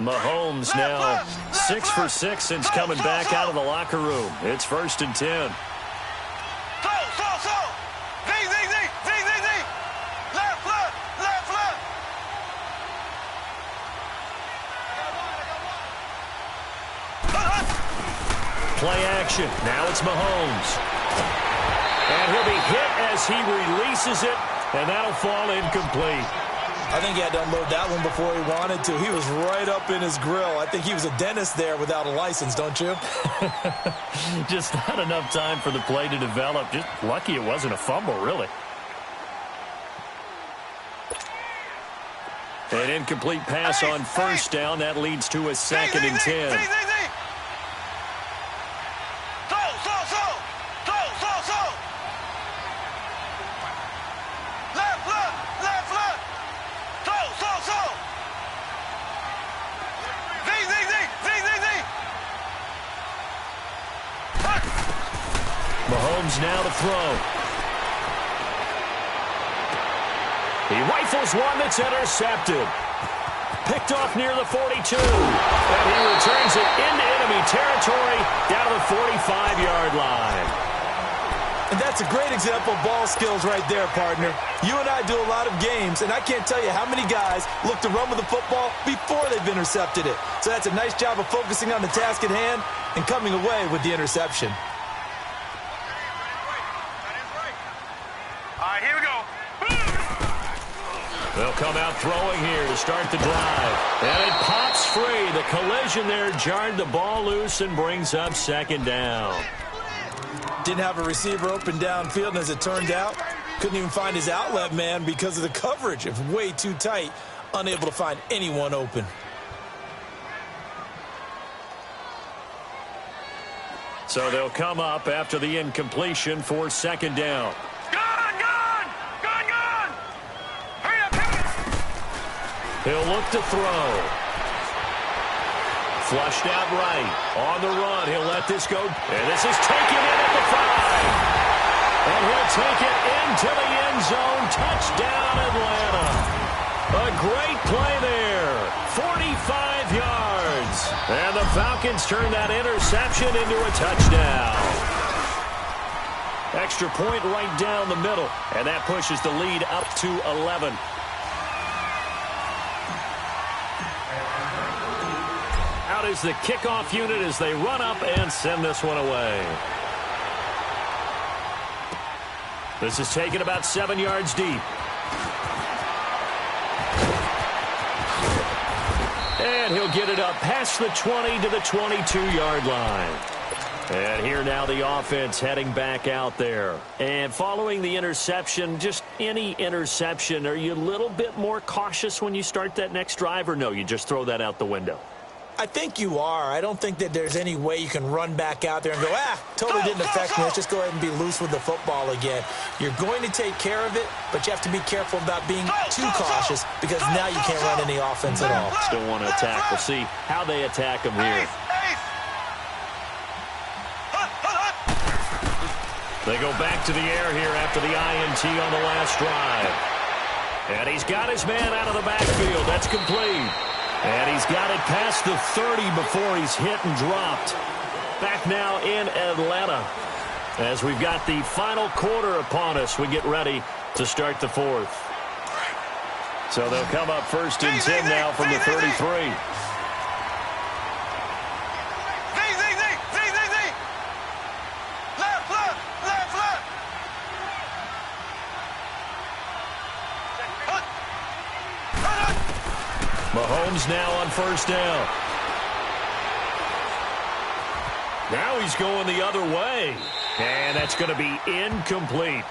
Mahomes now 6 for 6 since coming back out of the locker room. It's 1st and 10. Play action. Now it's Mahomes. And he'll be hit as he releases it, and that'll fall incomplete. I think he had to unload that one before he wanted to. He was right up in his grill. I think he was a dentist there without a license, don't you? Just not enough time for the play to develop. Just lucky it wasn't a fumble, really. An incomplete pass on first down. That leads to a 2nd and 10. Mahomes now to throw. He rifles one that's intercepted. Picked off near the 42. And he returns it into enemy territory down to the 45-yard line. And that's a great example of ball skills right there, partner. You and I do a lot of games, and I can't tell you how many guys look to run with the football before they've intercepted it. So that's a nice job of focusing on the task at hand and coming away with the interception. They'll come out throwing here to start the drive. And it pops free. The collision there jarred the ball loose and brings up 2nd down. Didn't have a receiver open downfield, and as it turned out, couldn't even find his outlet man because of the coverage. It's way too tight, unable to find anyone open. So they'll come up after the incompletion for 2nd down. He'll look to throw. Flushed out right. On the run. He'll let this go. And this is taken in at the 5. And he'll take it into the end zone. Touchdown, Atlanta. A great play there. 45 yards. And the Falcons turn that interception into a touchdown. Extra point right down the middle. And that pushes the lead up to 11. Out is the kickoff unit as they run up and send this one away. This is taken about 7 yards deep. And he'll get it up past the 20 to the 22-yard line. And here now the offense heading back out there. And following the interception, just any interception, are you a little bit more cautious when you start that next drive, or no, you just throw that out the window? I think you are. I don't think that there's any way you can run back out there and go, totally didn't affect me. Let's just go ahead and be loose with the football again. You're going to take care of it, but you have to be careful about being too cautious because now you can't run any offense at all. Still want to attack. We'll see how they attack him here. They go back to the air here after the INT on the last drive. And he's got his man out of the backfield. That's complete. And he's got it past the 30 before he's hit and dropped. Back now in Atlanta. As we've got the final quarter upon us, we get ready to start the 4th. So they'll come up 1st and 10 now from the 33. Mahomes now on 1st down. Now he's going the other way. And that's going to be incomplete.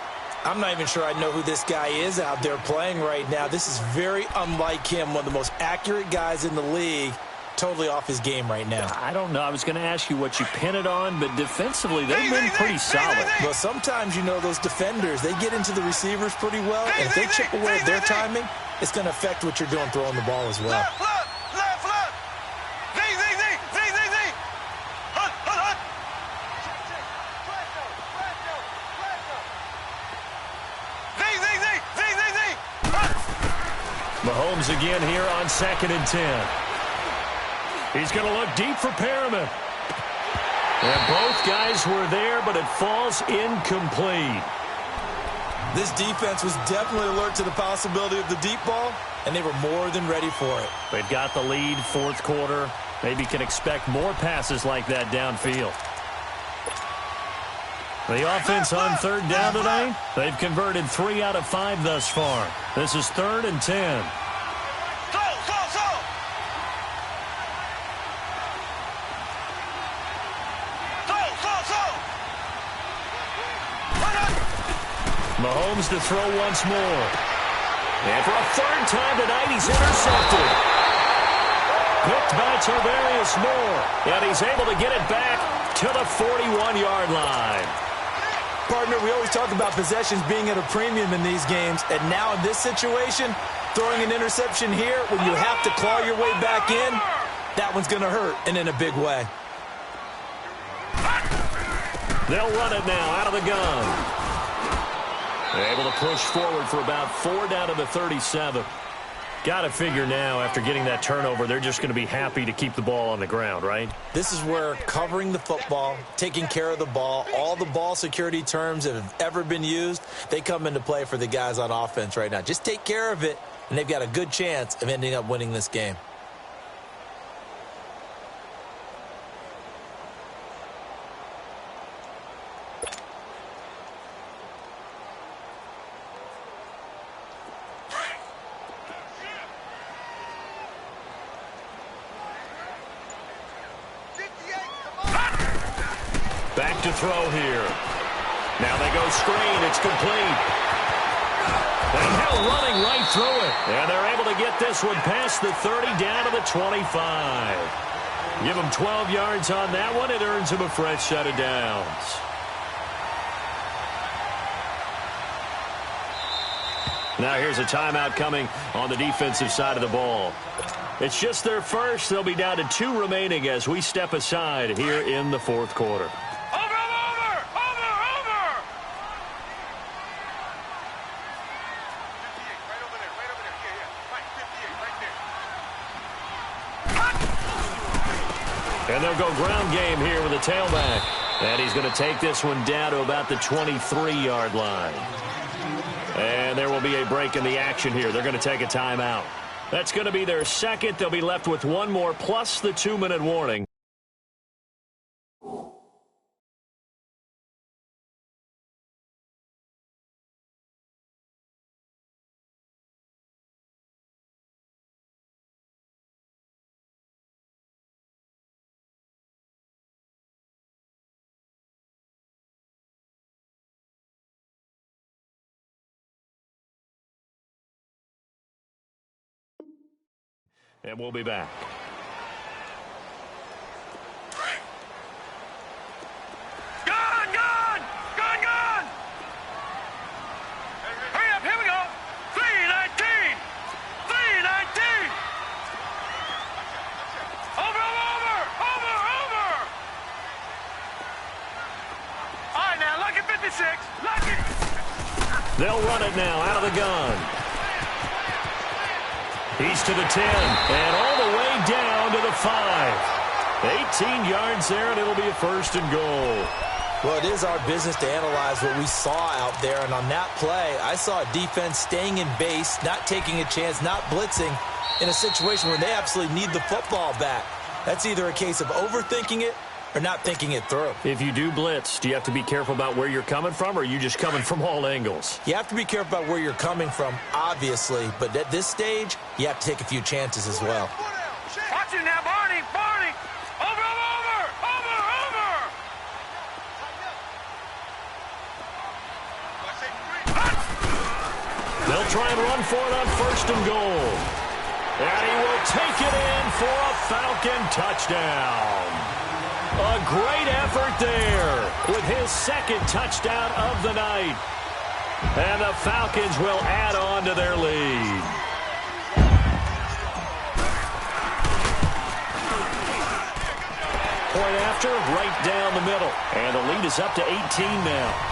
I'm not even sure I know who this guy is out there playing right now. This is very unlike him, one of the most accurate guys in the league. Totally off his game right now. I don't know. I was going to ask you what you pin it on, but defensively, they've been pretty solid. Well, sometimes, you know, those defenders, they get into the receivers pretty well, and if they chip away at their timing, it's going to affect what you're doing throwing the ball as well. Mahomes again here on 2nd and 10. He's going to look deep for Perriman. And both guys were there, but it falls incomplete. This defense was definitely alert to the possibility of the deep ball, and they were more than ready for it. They've got the lead, 4th quarter. Maybe can expect more passes like that downfield. The offense on third down today, they've converted 3 out of 5 thus far. This is 3rd and 10. Mahomes to throw once more. And for a 3rd time tonight, he's intercepted. Picked by Tavarius Moore. And he's able to get it back to the 41-yard line. Partner, we always talk about possessions being at a premium in these games. And now in this situation, throwing an interception here when you have to claw your way back in, that one's going to hurt, and in a big way. They'll run it now out of the gun. They're able to push forward for about 4 down to the 37. Got to figure now, after getting that turnover, they're just going to be happy to keep the ball on the ground, right? This is where covering the football, taking care of the ball, all the ball security terms that have ever been used, they come into play for the guys on offense right now. Just take care of it, and they've got a good chance of ending up winning this game. Back to throw here. Now they go screen. It's complete. And now running right through it. And they're able to get this one past the 30 down to the 25. Give them 12 yards on that one. It earns them a fresh set of downs. Now here's a timeout coming on the defensive side of the ball. It's just their first. They'll be down to 2 remaining as we step aside here in the 4th quarter. And they'll go ground game here with a tailback. And he's going to take this one down to about the 23-yard line. And there will be a break in the action here. They're going to take a timeout. That's going to be their second. They'll be left with 1 more plus the 2-minute warning. And we'll be back. Gun! Gun! Gun! Gun! Hurry up, here we go! 319! 319! Over! All right, now, lucky 56. Lucky! They'll run it now out of the gun. He's to the 10, and all the way down to the 5. 18 yards there, and it'll be a 1st and goal. Well, it is our business to analyze what we saw out there, and on that play, I saw a defense staying in base, not taking a chance, not blitzing, in a situation where they absolutely need the football back. That's either a case of overthinking it or not thinking it through. If you do blitz, do you have to be careful about where you're coming from, or are you just coming from all angles? You have to be careful about where you're coming from, obviously, but at this stage, you have to take a few chances as well. Watch it now, Barney! Barney! Over! They'll try and run for it on 1st and goal. And he will take it in for a Falcon touchdown. A great effort there with his 2nd touchdown of the night. And the Falcons will add on to their lead. Point after, right down the middle. And the lead is up to 18 now.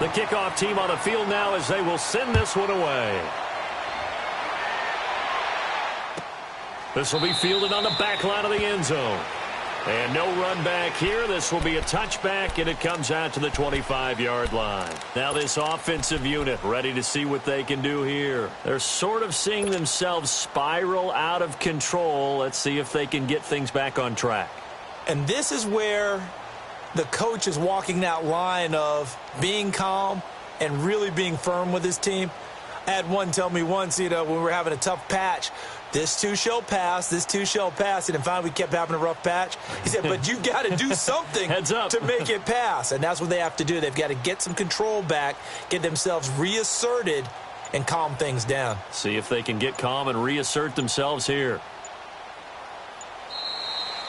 The kickoff team on the field now as they will send this one away. This will be fielded on the back line of the end zone. And no run back here. This will be a touchback, and it comes out to the 25-yard line. Now this offensive unit ready to see what they can do here. They're sort of seeing themselves spiral out of control. Let's see if they can get things back on track. And this is where the coach is walking that line of being calm and really being firm with his team. I had one tell me once, when we were having a tough patch, this too shall pass, this too shall pass. And then finally we kept having a rough patch. He said, but you got to do something Heads up. to make it pass. And that's what they have to do. They've got to get some control back, get themselves reasserted, and calm things down. See if they can get calm and reassert themselves here.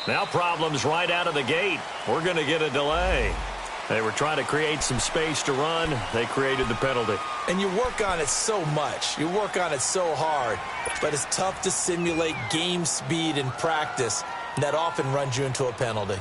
Now problems right out of the gate. We're going to get a delay. They were trying to create some space to run. They created the penalty. And you work on it so much. You work on it so hard. But it's tough to simulate game speed in practice. And that often runs you into a penalty.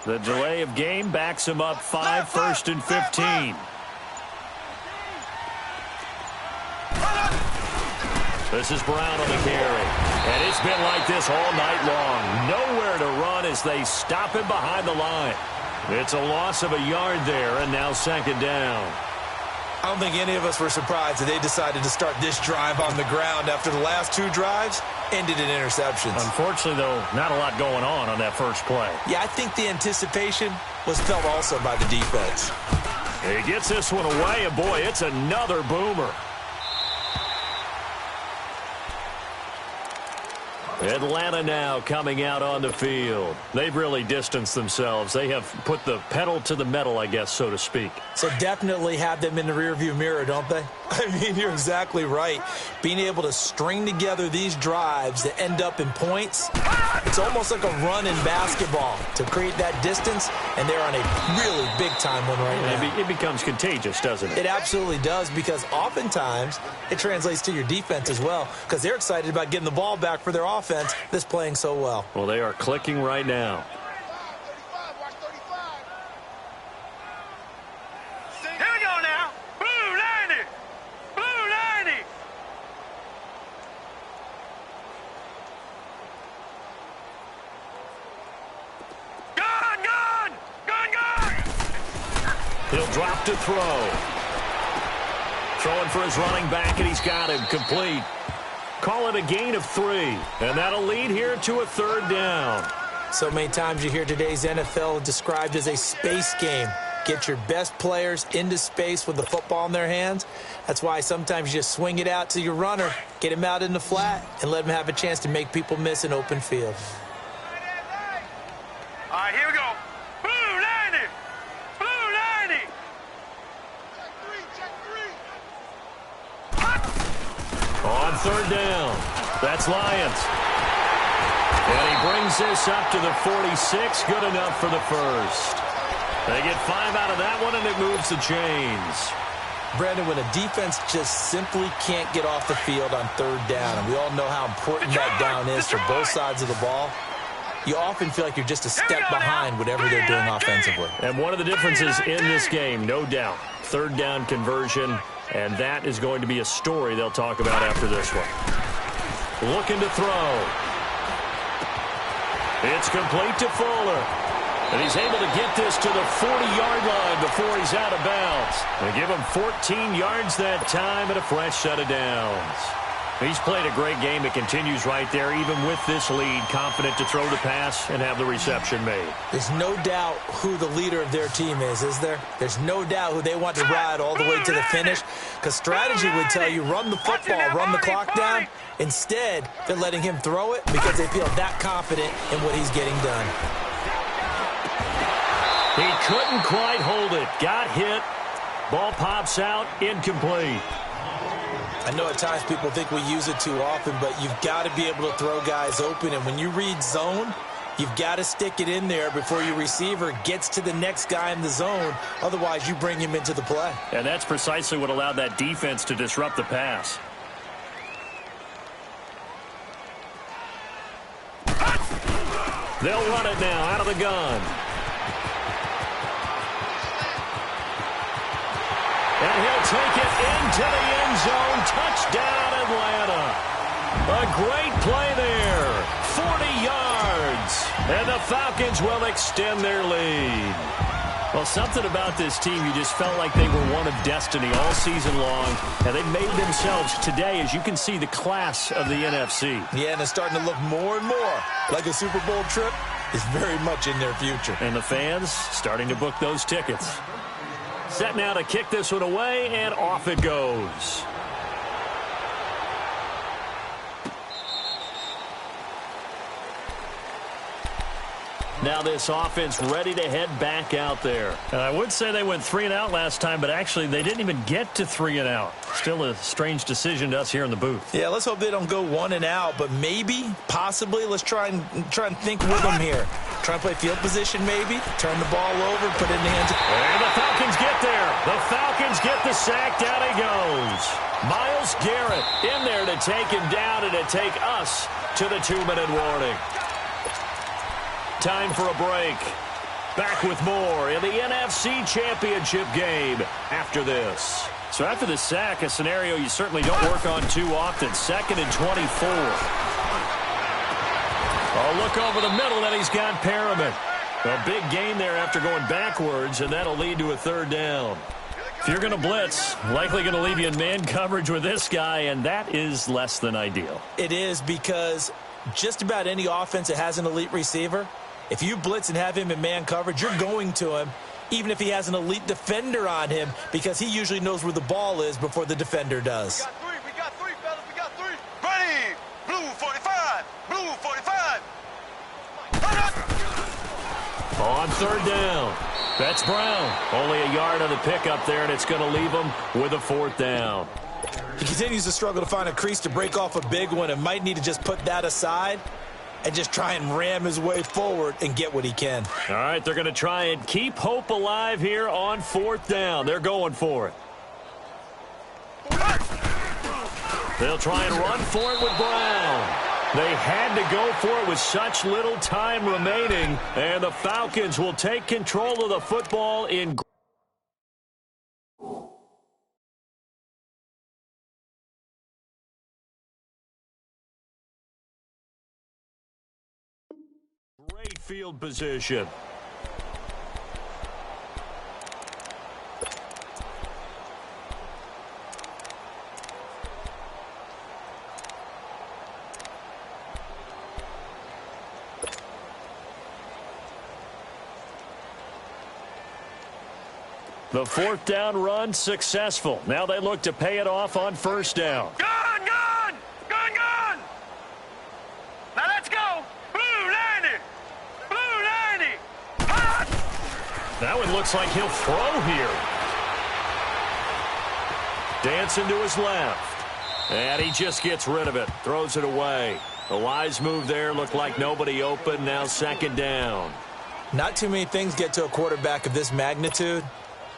The delay of game backs him up 5, 1st and 15. This is Brown on the carry. And it's been like this all night long. Nowhere to run as they stop him behind the line. It's a loss of a yard there, and now 2nd down. I don't think any of us were surprised that they decided to start this drive on the ground after the last 2 drives ended in interceptions. Unfortunately, though, not a lot going on that first play. Yeah, I think the anticipation was felt also by the defense. He gets this one away, and boy, it's another boomer. Atlanta now coming out on the field. They've really distanced themselves. They have put the pedal to the metal, I guess, so to speak. So definitely have them in the rearview mirror, don't they? I mean, you're exactly right. Being able to string together these drives that end up in points, it's almost like a run in basketball to create that distance, and they're on a really big-time one right now. It becomes contagious, doesn't it? It absolutely does, because oftentimes it translates to your defense as well, because they're excited about getting the ball back for their offense that's playing so well. Well, they are clicking right now. Here we go now. Blue 90. Blue 90. Gun, gun. Gun, gun. He'll drop to throw. Throwing for his running back, and he's got him complete. Call it a gain of 3, and that'll lead here to a 3rd down. So many times you hear today's NFL described as a space game. Get your best players into space with the football in their hands. That's why sometimes you just swing it out to your runner, get him out in the flat, and let him have a chance to make people miss an open field. All right, here we go. Blue 90. Blue 90. On 3rd down, that's Lions. And he brings brings this up to the 46. Good enough for the first. They get 5 out of that one, and it moves the chains. Brandon, when a defense just simply can't get off the field on third down, and we all know how important that down is for both sides of the ball, you often feel like you're just a step behind whatever they're doing offensively. And one of the differences in this game, no doubt, third down conversion, and that is going to be a story they'll talk about after this one. Looking to throw. It's complete to Fuller. And he's able to get this to the 40-yard line before he's out of bounds. They give him 14 yards that time and a fresh set of downs. He's played a great game. It continues right there, even with this lead, confident to throw the pass and have the reception made. There's no doubt who the leader of their team is there? There's no doubt who they want to ride all the way to the finish, because strategy would tell you run the football, run the clock down. Instead, they're letting him throw it because they feel that confident in what he's getting done. He couldn't quite hold it. Got hit. Ball pops out. Incomplete. I know at times people think we use it too often, but you've got to be able to throw guys open. And when you read zone, you've got to stick it in there before your receiver gets to the next guy in the zone. Otherwise, you bring him into the play. And that's precisely what allowed that defense to disrupt the pass. They'll run it now out of the gun. And he'll take it into the end zone. Touchdown, Atlanta. A great play there. 40 yards. And the Falcons will extend their lead. Well, something about this team, you just felt like they were one of destiny all season long. And they made themselves today, as you can see, the class of the NFC. Yeah, and it's starting to look more and more like a Super Bowl trip is very much in their future. And the fans starting to book those tickets. Set now to kick this one away, and off it goes. Now this offense ready to head back out there. And I would say they went 3 and out last time, but actually they didn't even get to 3 and out. Still a strange decision to us here in the booth. Yeah, let's hope they don't go 1 and out, but maybe, possibly, let's try and think with them here. Try and play field position maybe, turn the ball over, put it in the hands. And the Falcons get there. The Falcons get the sack. Down he goes. Myles Garrett in there to take him down and to take us to the 2-minute warning. Time for a break. Back with more in the NFC Championship game after this. So after the sack, a scenario you certainly don't work on too often. 2nd and 24. Oh, look over the middle, and he's got Perriman. A big gain there after going backwards, and that'll lead to a 3rd down. If you're going to blitz, likely going to leave you in man coverage with this guy, and that is less than ideal. It is, because just about any offense that has an elite receiver, if you blitz and have him in man coverage, you're going to him, even if he has an elite defender on him, because he usually knows where the ball is before the defender does. We got three, fellas. We got 3. Ready. Blue 45. Blue 45. On 3rd down. That's Brown. Only a yard on the pickup there, and it's going to leave him with a 4th down. He continues to struggle to find a crease to break off a big one and might need to just put that aside and just try and ram his way forward and get what he can. All right, they're going to try and keep hope alive here on 4th down. They're going for it. They'll try and run for it with Brown. They had to go for it with such little time remaining, and the Falcons will take control of the football in great field position. The 4th down run successful. Now they look to pay it off on 1st down. Gun! Now let's go! Blue 90! Blue 90! Hot! That one looks like he'll throw here. Dancing to his left. And he just gets rid of it. Throws it away. A wise move there. Looked like nobody open. Now second down. Not too many things get to a quarterback of this magnitude,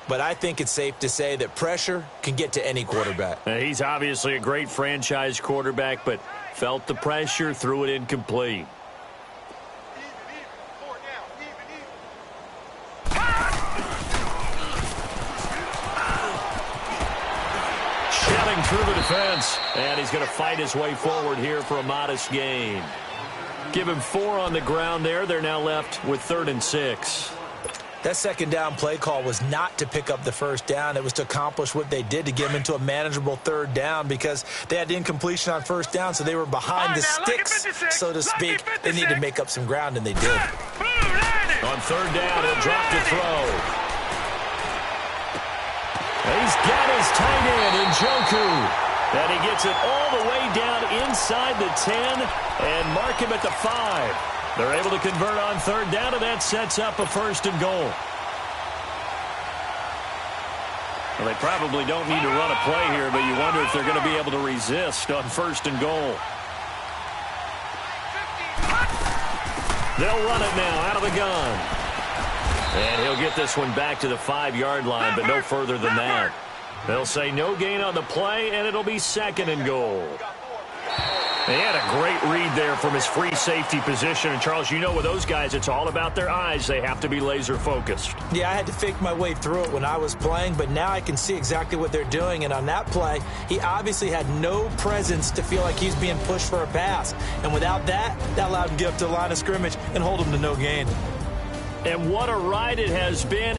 but I think it's safe to say that pressure can get to any quarterback. He's obviously a great franchise quarterback, but felt the pressure, threw it incomplete. Shelling through the defense, and he's going to fight his way forward here for a modest gain. Give him 4 on the ground there. They're now left with 3rd and 6. That second down play call was not to pick up the first down. It was to accomplish what they did, to get them into a manageable 3rd down, because they had incompletion on first down, so they were behind the sticks, so to speak. They needed to make up some ground, and they did. On 3rd down, he'll drop to throw. He's got his tight end, Njoku. And he gets it all the way down inside the 10 and mark him at the 5. They're able to convert on 3rd down, and that sets up a 1st and goal. Well, they probably don't need to run a play here, but you wonder if they're going to be able to resist on 1st and goal. They'll run it now out of the gun. And he'll get this one back to the 5-yard line, but no further than that. They'll say no gain on the play, and it'll be 2nd and goal. He had a great read there from his free safety position. And, Charles, you know with those guys, it's all about their eyes. They have to be laser-focused. Yeah, I had to fake my way through it when I was playing, but now I can see exactly what they're doing. And on that play, he obviously had no presence to feel like he's being pushed for a pass. And without that, that allowed him to get up to the line of scrimmage and hold him to no gain. And what a ride it has been.